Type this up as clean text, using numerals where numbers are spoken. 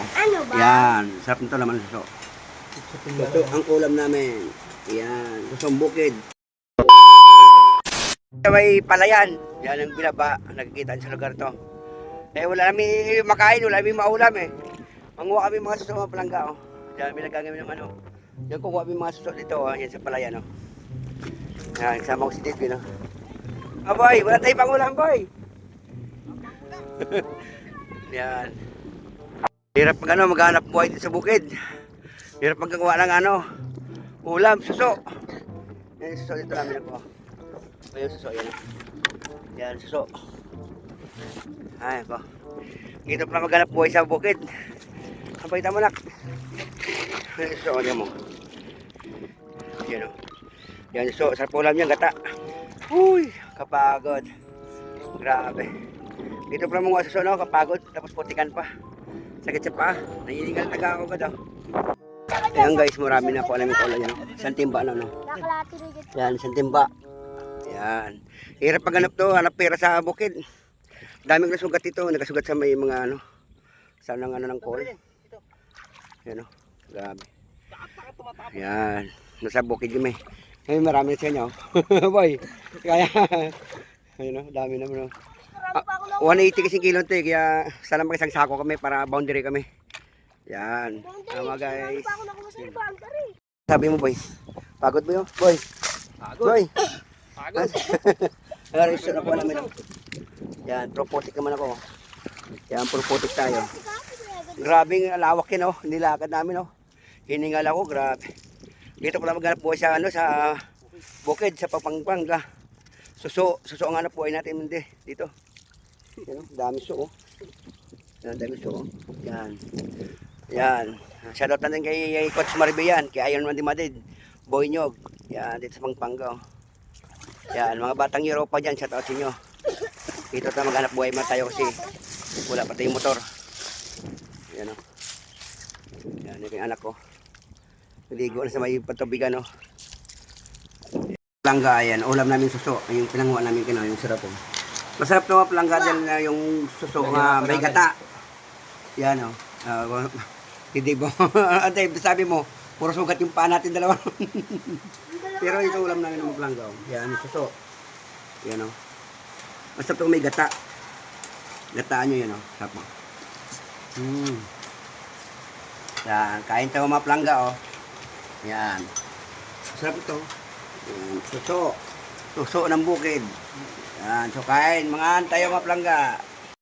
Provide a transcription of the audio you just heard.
oh. Ano ba? Yan, sarap nito naman suso. Suso ang ulam namin. Yan, susong bukid. May palayan. Yan ang binaba. Nakikita sa lugar to. Eh wala kami makain, wala kami maulam eh. Manguha kami mga suso mga palangga oh. Yan, may nagagawin ng ano. Yan, kukuha kami mga suso dito oh. Yan sa palayan oh. Yan, kasama ko si David oh. Oh boy, wala tayong pangulam boy. Yan. Hirap pag ano, maghanap buhay dito sa bukid. Hirap magagawa ng ano, ulam, suso. Yan yung suso dito namin ako. Ayan yung suso, yan. Yan, suso. Ay, ako. Dito pala maghanap buhay sa bukid. Kapagita mo nak. Yan yung suso, yan mo. Yan o. Yan yung suso, sarap ulam niya, gata. Uy, kapagod. Grabe. Dito pala mga suso, no, kapagod. Tapos putikan pa. Sakit sa paa. Nanginingal taga ako agad, oh. Ayan guys, marami na po alam yung kaulan yan, no. Isang timba na, no. Yan, isang timba. Yan. Hirap paghanap to, hanap pera sa bukid. Daming nasugat ito, nagasugat sa may mga ano. Sa nang ano ng call. Yan, no. Grabe. Yan. Nasa bukid yung may. Ay, marami sa inyo. Boy. Kaya, ayun, no, dami naman, no. 180 kasi kilo ito eh, kaya sana mag-isang sako kami para boundary kami. Yan. Tama guys. Sabi mo boy, pagod mo yun? Boy. Pagod. Boy. Pagod. Reason ako namin. Yan, propotik naman ako. Yan, propotik tayo. Grabing lawak yun oh, nilakad namin oh. Hiningal ako, grabe. Dito pala maghanap buhay sa ano, sa bukid, sa Pampanga. Suso ang hanap buhay natin hindi dito. Yan, dami suso. Yan, dami suso. Yan. Yan. Shoutout natin kay Coach Maribian, kay Iron Man de Madrid, Boy Nyog. Yan, dito sa Pampanga. Yan, mga batang Europa dyan, shoutout sa inyo. Dito tayo maghanap buhay man tayo kasi wala pa tayong motor. Yan o. Yan, yung anak ko. Naligo na sa may patubigan o. Palangga, ayan, ulam namin suso. Yung pinanguha namin kino, yung sarap o. Masarap na mga palangga dyan na yung suso nga may gata. Yan o. Hindi ba? Ate, sabi mo, puro sugat yung paa natin dalawa. Pero ito ulam namin ng palangga o. Yan, suso. Yan o. Masarap na may gata. Gataan nyo yan o. Sarap mo. Yan, kain tayo mga palangga o. Yan. Sarap ito. Yan, suso. Suso ng bukid. Yan, so kain. Mga tayo mga palangga.